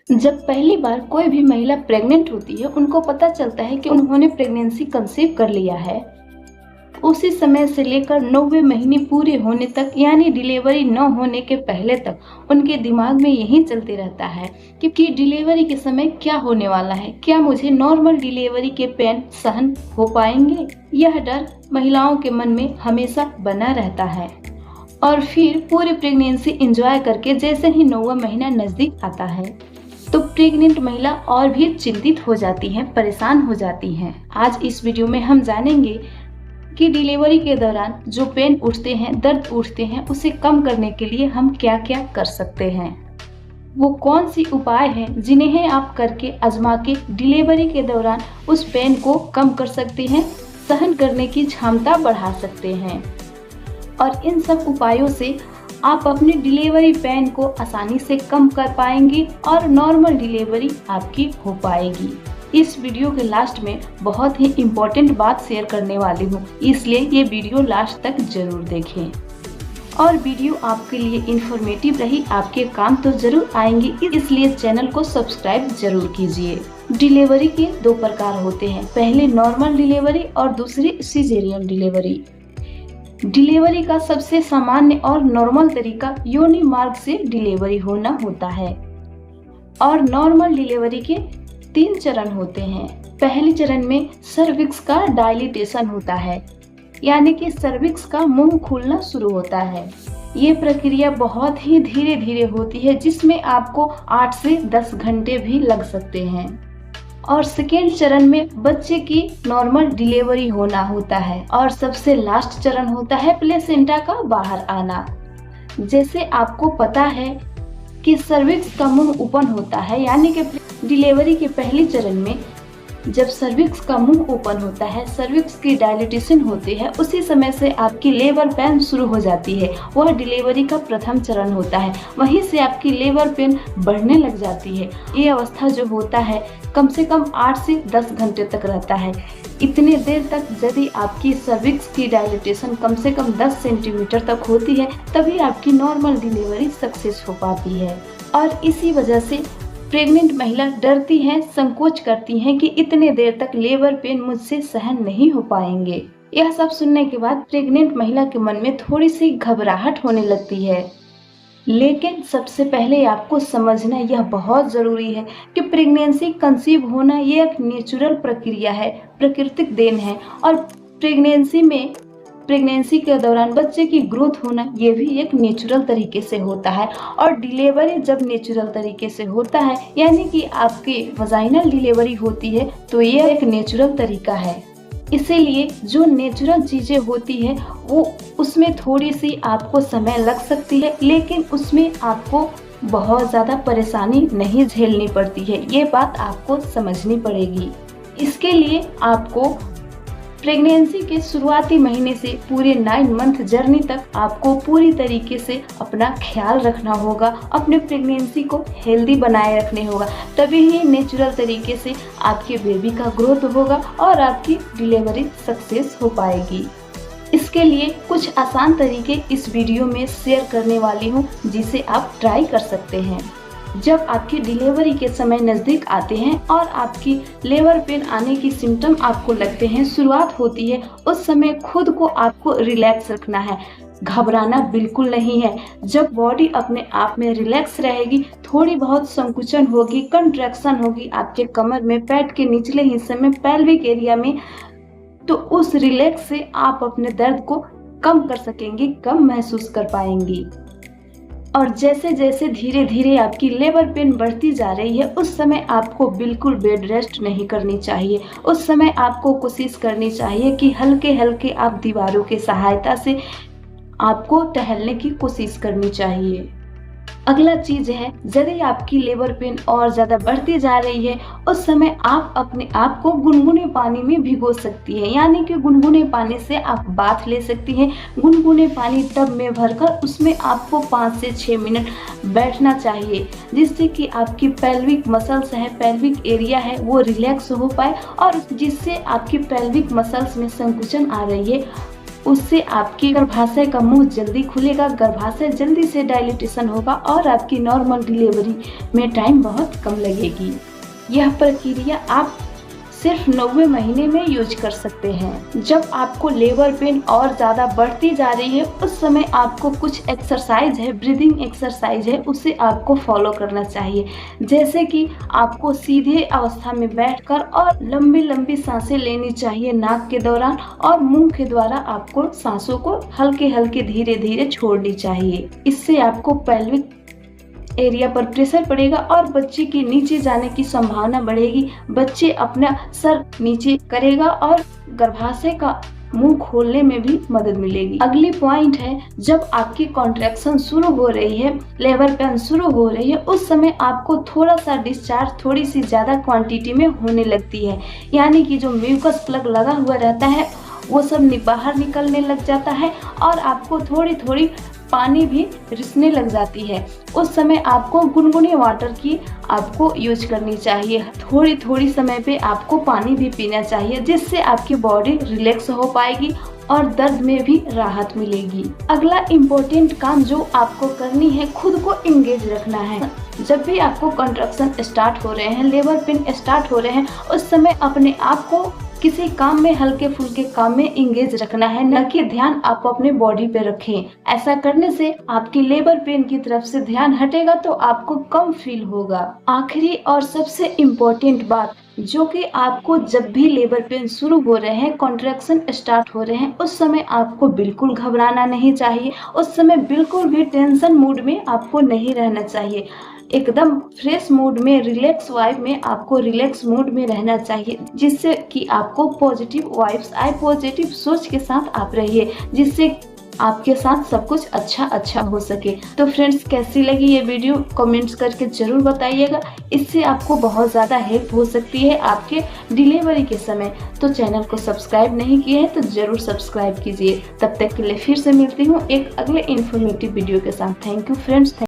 जब पहली बार कोई भी महिला प्रेग्नेंट होती है, उनको पता चलता है कि उन्होंने प्रेगनेंसी कंसीव कर लिया है। उसी समय से लेकर 9वें महीने पूरे होने तक, यानी डिलीवरी न होने के पहले तक उनके दिमाग में यही चलते रहता है कि डिलीवरी के समय क्या होने वाला है, क्या मुझे नॉर्मल डिलीवरी के पेन सहन हो पाएंगे। यह डर महिलाओं के मन में हमेशा बना रहता है और फिर पूरी प्रेगनेंसी एंजॉय करके जैसे ही 9वां महीना नजदीक आता है तो प्रेग्नेंट महिला और भी चिंतित हो जाती हैं, परेशान हो जाती हैं। आज इस वीडियो में हम जानेंगे कि डिलीवरी के दौरान जो पेन उठते हैं, दर्द उठते हैं, उसे कम करने के लिए हम क्या क्या कर सकते हैं। वो कौन सी उपाय हैं जिन्हें आप करके आजमा के डिलीवरी के दौरान उस पेन को कम कर सकते हैं, सहन करने की क्षमता बढ़ा सकते हैं। और इन सब उपायों से आप अपनी डिलीवरी पेन को आसानी से कम कर पाएंगी और नॉर्मल डिलीवरी आपकी हो पाएगी। इस वीडियो के लास्ट में बहुत ही इम्पोर्टेंट बात शेयर करने वाली हूँ, इसलिए ये वीडियो लास्ट तक जरूर देखें। और वीडियो आपके लिए इंफॉर्मेटिव रही, आपके काम तो जरूर आएंगी, इसलिए चैनल को सब्सक्राइब जरूर कीजिए। डिलीवरी के 2 प्रकार होते हैं, पहले नॉर्मल डिलीवरी और दूसरी सिजेरियन डिलीवरी। डिलीवरी का सबसे सामान्य और नॉर्मल तरीका योनि मार्ग से डिलीवरी होना होता है और नॉर्मल डिलीवरी के 3 चरण होते हैं। पहले चरण में सर्विक्स का डायलिटेशन होता है, यानी कि सर्विक्स का मुंह खुलना शुरू होता है। ये प्रक्रिया बहुत ही धीरे धीरे होती है, जिसमें आपको 8 से 10 घंटे भी लग सकते हैं। और सेकेंड चरण में बच्चे की नॉर्मल डिलीवरी होना होता है और सबसे लास्ट चरण होता है प्लेसेंटा का बाहर आना। जैसे आपको पता है कि सर्विक्स का मुंह ओपन होता है, यानी कि डिलीवरी के पहले चरण में जब सर्विक्स का मुंह ओपन होता है, सर्विक्स की डायलिटेशन होती है, उसी समय से आपकी लेबर पेन शुरू हो जाती है। वह डिलीवरी का प्रथम चरण होता है, वहीं से आपकी लेबर पेन बढ़ने लग जाती है। ये अवस्था जो होता है कम से कम 8 से 10 घंटे तक रहता है। इतने देर तक यदि आपकी सर्विक्स की डायलिटेशन कम से कम 10 सेंटीमीटर तक होती है, तभी आपकी नॉर्मल डिलीवरी सक्सेस हो पाती है। और इसी वजह से प्रेग्नेंट महिला डरती हैं, संकोच करती हैं कि इतने देर तक लेबर पेन मुझसे सहन नहीं हो पाएंगे। यह सब सुनने के बाद प्रेग्नेंट महिला के मन में थोड़ी सी घबराहट होने लगती है। लेकिन सबसे पहले आपको समझना यह बहुत जरूरी है कि प्रेगनेंसी कंसीव होना ये एक नेचुरल प्रक्रिया है, प्राकृतिक देन है। और प्रेगनेंसी के दौरान बच्चे की ग्रोथ होना ये भी एक नेचुरल तरीके से होता है। और डिलीवरी जब नेचुरल तरीके से होता है, यानी कि आपकी वजाइनल डिलीवरी होती है, तो ये एक नेचुरल तरीका है। इसीलिए जो नेचुरल चीजें होती है वो उसमें थोड़ी सी आपको समय लग सकती है, लेकिन उसमें आपको बहुत ज़्यादा परेशानी नहीं झेलनी पड़ती है। ये बात आपको समझनी पड़ेगी। इसके लिए आपको प्रेगनेंसी के शुरुआती महीने से पूरे 9 मंथ जर्नी तक आपको पूरी तरीके से अपना ख्याल रखना होगा, अपने प्रेगनेंसी को हेल्दी बनाए रखने होगा, तभी ही नेचुरल तरीके से आपके बेबी का ग्रोथ होगा और आपकी डिलीवरी सक्सेस हो पाएगी। इसके लिए कुछ आसान तरीके इस वीडियो में शेयर करने वाली हूँ, जिसे आप ट्राई कर सकते हैं। जब आपकी डिलीवरी के समय नज़दीक आते हैं और आपकी लेबर पेन आने की सिम्टम आपको लगते हैं, शुरुआत होती है, उस समय खुद को आपको रिलैक्स रखना है, घबराना बिल्कुल नहीं है। जब बॉडी अपने आप में रिलैक्स रहेगी, थोड़ी बहुत संकुचन होगी, कंट्रैक्शन होगी आपके कमर में, पेट के निचले हिस्से में, पेल्विक एरिया में, तो उस रिलैक्स से आप अपने दर्द को कम कर सकेंगी, कम महसूस कर पाएंगी। और जैसे जैसे धीरे धीरे आपकी लेबर पेन बढ़ती जा रही है, उस समय आपको बिल्कुल बेड रेस्ट नहीं करनी चाहिए। उस समय आपको कोशिश करनी चाहिए कि हल्के हल्के आप दीवारों की सहायता से आपको टहलने की कोशिश करनी चाहिए। अगला चीज है, यदि आपकी लेबर पेन और ज़्यादा बढ़ती जा रही है, उस समय आप अपने आप को गुनगुने पानी में भिगो सकती है, यानी कि गुनगुने पानी से आप बाथ ले सकती हैं। गुनगुने पानी टब में भरकर उसमें आपको 5 से 6 मिनट बैठना चाहिए, जिससे कि आपकी पेल्विक मसल्स है, पेल्विक एरिया है, वो रिलैक्स हो पाए और जिससे आपकी पेल्विक मसल्स में संकुचन आ रही है उससे आपकी गर्भाशय का मुंह जल्दी खुलेगा, गर्भाशय जल्दी से डायलिटेशन होगा और आपकी नॉर्मल डिलीवरी में टाइम बहुत कम लगेगी। यह प्रक्रिया आप सिर्फ 90 महीने में यूज कर सकते हैं। जब आपको लेबर पेन और ज़्यादा बढ़ती जा रही है, उस समय आपको कुछ एक्सरसाइज है, ब्रीदिंग एक्सरसाइज है, उसे आपको फॉलो करना चाहिए। जैसे कि आपको सीधे अवस्था में बैठकर और लंबी लंबी सांसें लेनी चाहिए नाक के दौरान, और मुंह के द्वारा आपको सांसों को हल्के हल्के धीरे धीरे छोड़नी चाहिए। इससे आपको पेल्विक एरिया पर प्रेशर पड़ेगा और बच्चे के नीचे जाने की संभावना बढ़ेगी। बच्चे अपना सर नीचे करेगा और गर्भाशय का मुंह खोलने में भी मदद मिलेगी। अगली पॉइंट है, जब आपकी कॉन्ट्रैक्शन शुरू हो रही है, लेबर पेन शुरू हो रही है, उस समय आपको थोड़ा सा डिस्चार्ज थोड़ी सी ज्यादा क्वांटिटी में होने लगती है। यानी कि जो म्यूकस प्लग लगा हुआ रहता है वो सब बाहर निकलने लग जाता है और आपको थोड़ी थोड़ी पानी भी रिसने लग जाती है। उस समय आपको गुनगुने वाटर की आपको यूज करनी चाहिए। थोड़ी थोड़ी समय पे आपको पानी भी पीना चाहिए, जिससे आपकी बॉडी रिलैक्स हो पाएगी और दर्द में भी राहत मिलेगी। अगला इम्पोर्टेंट काम जो आपको करनी है, खुद को एंगेज रखना है। जब भी आपको कंट्रैक्शन स्टार्ट हो रहे हैं, लेबर पेन स्टार्ट हो रहे हैं, उस समय अपने आप को किसी काम में, हल्के फुल्के काम में इंगेज रखना है, न कि ध्यान आप अपने बॉडी पे रखें। ऐसा करने से आपकी लेबर पेन की तरफ से ध्यान हटेगा तो आपको कम फील होगा। आखिरी और सबसे इम्पोर्टेंट बात, जो कि आपको जब भी लेबर पेन शुरू हो रहे हैं, कॉन्ट्रैक्शन स्टार्ट हो रहे हैं, उस समय आपको बिल्कुल घबराना नहीं चाहिए। उस समय बिल्कुल भी टेंशन मूड में आपको नहीं रहना चाहिए। एकदम फ्रेश मूड में, रिलैक्स वाइब में आपको रिलैक्स मूड में रहना चाहिए, जिससे कि आपको पॉजिटिव वाइब्स आए, पॉजिटिव सोच के साथ आप रहिए, जिससे आपके साथ सब कुछ अच्छा हो सके। तो फ्रेंड्स, कैसी लगी ये वीडियो कमेंट्स करके जरूर बताइएगा। इससे आपको बहुत ज़्यादा हेल्प हो सकती है आपके डिलीवरी के समय। तो चैनल को सब्सक्राइब नहीं किए हैं तो जरूर सब्सक्राइब कीजिए। तब तक के लिए फिर से मिलती हूँ एक अगले इन्फॉर्मेटिव वीडियो के साथ। Thank you friends.